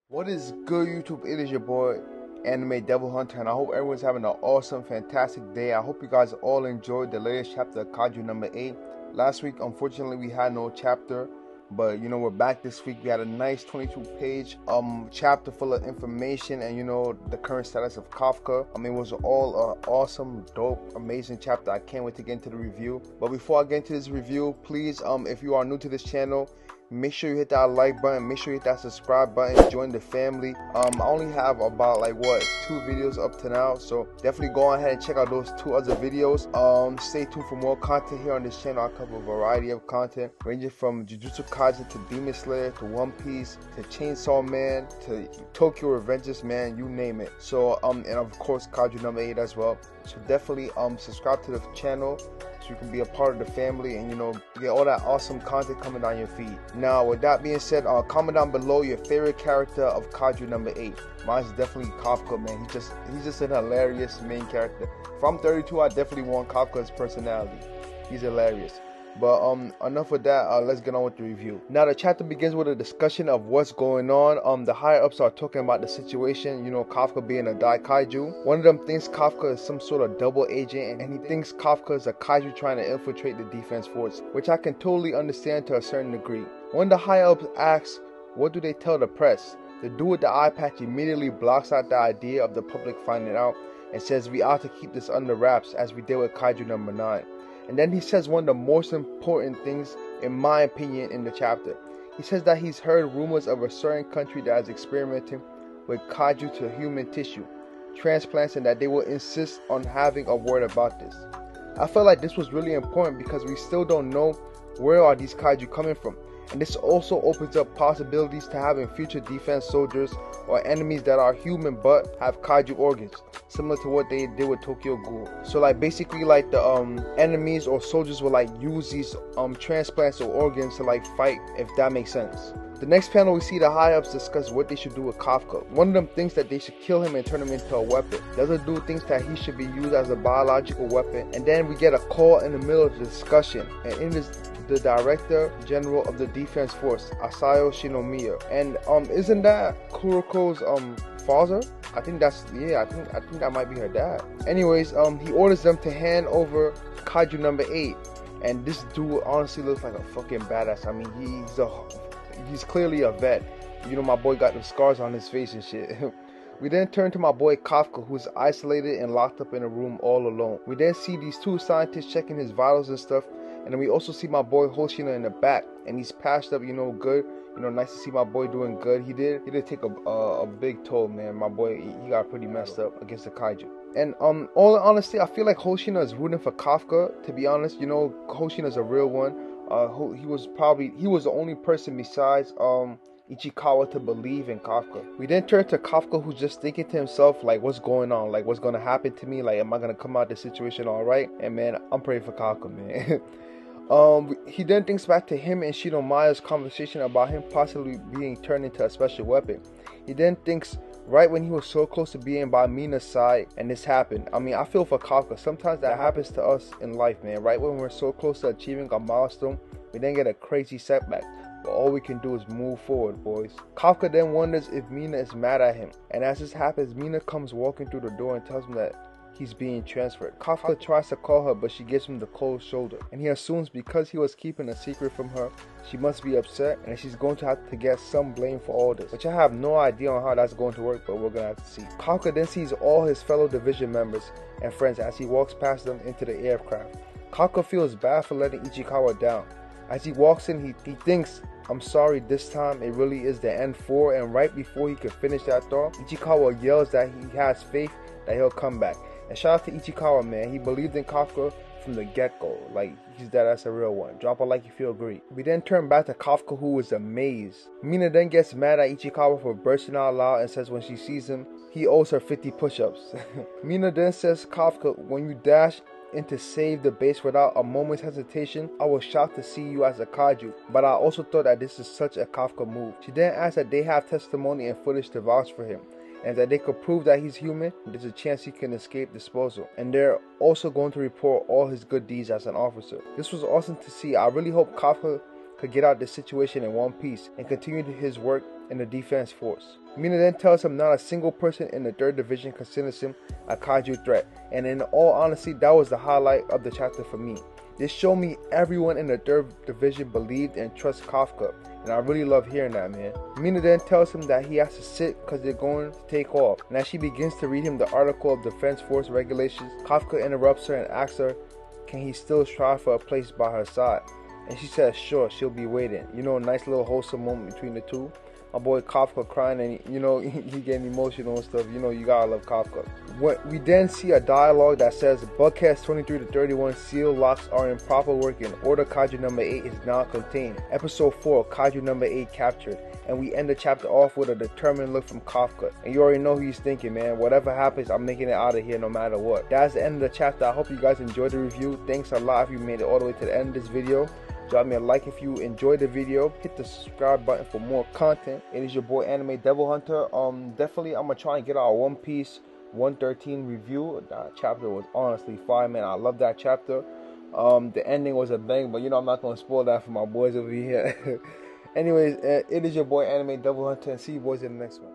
What is good, YouTube? It is your boy Anime DevilHunter, and I hope everyone's having an awesome, fantastic day. I hope you guys all enjoyed the latest chapter of Kaiju number 8. Last week, unfortunately, we had no chapter, but we're back this week. We had a nice 22-page chapter full of information and the current status of Kafka. It was all an awesome, dope, amazing chapter. I can't wait to get into the review. But before I get into this review, please, if you are new to this channel, make sure you hit that like button, make sure you hit that subscribe button, join the family. I only have about 2 videos up to now, so definitely go ahead and check out those 2 other videos. Stay tuned for more content here on this channel. I cover a variety of content ranging from Jujutsu Kaisen to Demon Slayer to One Piece to Chainsaw Man to Tokyo Revengers, man, you name it. So and of course Kaiju number 8 as well. So definitely subscribe to the channel so you can be a part of the family and get all that awesome content coming down your feed. Now with that being said, comment down below your favorite character of Kaiju number 8. Mine's definitely Kafka, man. He's just an hilarious main character. If I'm 32, I definitely want Kafka's personality. He's hilarious. But enough of that, let's get on with the review. Now the chapter begins with a discussion of what's going on. The higher ups are talking about the situation, Kafka being a Daikaiju. One of them thinks Kafka is some sort of double agent, and he thinks Kafka is a kaiju trying to infiltrate the defense force, which I can totally understand to a certain degree. One of the higher ups asks, what do they tell the press? The dude with the eye patch immediately blocks out the idea of the public finding out and says we ought to keep this under wraps as we did with Kaiju number 9. And then he says one of the most important things, in my opinion, in the chapter. He says that he's heard rumors of a certain country that is experimenting with kaiju to human tissue transplants, and that they will insist on having a word about this. I felt like this was really important because we still don't know where are these kaiju coming from. And this also opens up possibilities to having future defense soldiers or enemies that are human but have kaiju organs, similar to what they did with Tokyo Ghoul. So basically the enemies or soldiers will use these transplants or organs to fight, if that makes sense. The next panel, we see the high-ups discuss what they should do with Kafka. One of them thinks that they should kill him and turn him into a weapon. The other dude thinks that he should be used as a biological weapon. And then we get a call in the middle of the discussion, and in this, the Director General of the Defense Force, Asayo Shinomiya. And isn't that Kuroko's father? I think that's, I think that might be her dad. Anyways, he orders them to hand over Kaiju number 8. And this dude honestly looks like a fucking badass. He's clearly a vet. My boy got the scars on his face and shit. We then turn to my boy Kafka, who's isolated and locked up in a room all alone. We then see these 2 scientists checking his vitals and stuff. And then we also see my boy Hoshina in the back, and he's patched up, good. Nice to see my boy doing good. He did take a big toll, man. My boy, he got pretty messed up against the kaiju. And all honesty, I feel like Hoshina is rooting for Kafka. To be honest, Hoshina's a real one. He was the only person besides Ichikawa to believe in Kafka. We then turn to Kafka, who's just thinking to himself, what's going on? What's gonna happen to me? Am I gonna come out of this situation all right? And man, I'm praying for Kafka, man. He then thinks back to him and Shinomiya's conversation about him possibly being turned into a special weapon. He then thinks right when he was so close to being by Mina's side and this happened. I feel for Kafka. Sometimes that happens to us in life, man. Right when we're so close to achieving a milestone, we then get a crazy setback. But all we can do is move forward, boys. Kafka then wonders if Mina is mad at him. And as this happens, Mina comes walking through the door and tells him that he's being transferred. Kafka tries to call her, but she gives him the cold shoulder. And he assumes because he was keeping a secret from her, she must be upset and she's going to have to get some blame for all this. Which I have no idea on how that's going to work, but we're going to have to see. Kafka then sees all his fellow division members and friends as he walks past them into the aircraft. Kafka feels bad for letting Ichikawa down. As he walks in, he thinks, I'm sorry, this time it really is the end for. And right before he could finish that thought, Ichikawa yells that he has faith that he'll come back. And shout out to Ichikawa, man. He believed in Kafka from the get-go. That's a real one. Drop a like if you agree. We then turn back to Kafka, who is amazed. Mina then gets mad at Ichikawa for bursting out loud and says when she sees him, he owes her 50 push-ups. Mina then says, Kafka, when you dash in to save the base without a moment's hesitation, I was shocked to see you as a kaiju, but I also thought that this is such a Kafka move. She then asks that they have testimony and footage to vouch for him, and that they could prove that he's human, there's a chance he can escape disposal. And they're also going to report all his good deeds as an officer. This was awesome to see. I really hope Kafka could get out of this situation in one piece and continue his work in the defense force. Mina then tells him not a single person in the 3rd Division considers him a kaiju threat, and in all honesty, that was the highlight of the chapter for me. This showed me everyone in the 3rd Division believed and trust Kafka, and I really love hearing that, man. Mina then tells him that he has to sit because they're going to take off, and as she begins to read him the article of Defense Force regulations, Kafka interrupts her and asks her, can he still strive for a place by her side? And she says, sure, she'll be waiting. You know, a nice little wholesome moment between the two. My boy Kafka crying, and you know, he getting emotional and stuff. You know, you gotta love Kafka. We then see a dialogue that says, Buckheads 23 to 31 seal locks are in proper working. Order Kaiju number 8 is now contained. Episode 4, Kaiju number 8 captured. And we end the chapter off with a determined look from Kafka. And you already know who he's thinking, man. Whatever happens, I'm making it out of here no matter what. That's the end of the chapter. I hope you guys enjoyed the review. Thanks a lot if you made it all the way to the end of this video. Drop me a like if you enjoyed the video. Hit the subscribe button for more content. It is your boy Anime DevilHunter. Definitely I'm gonna try and get our One Piece 113 review. That chapter was honestly fire, man. I love that chapter. The ending was a bang, but you know I'm not gonna spoil that for my boys over here. Anyways, it is your boy Anime DevilHunter, and see you boys in the next one.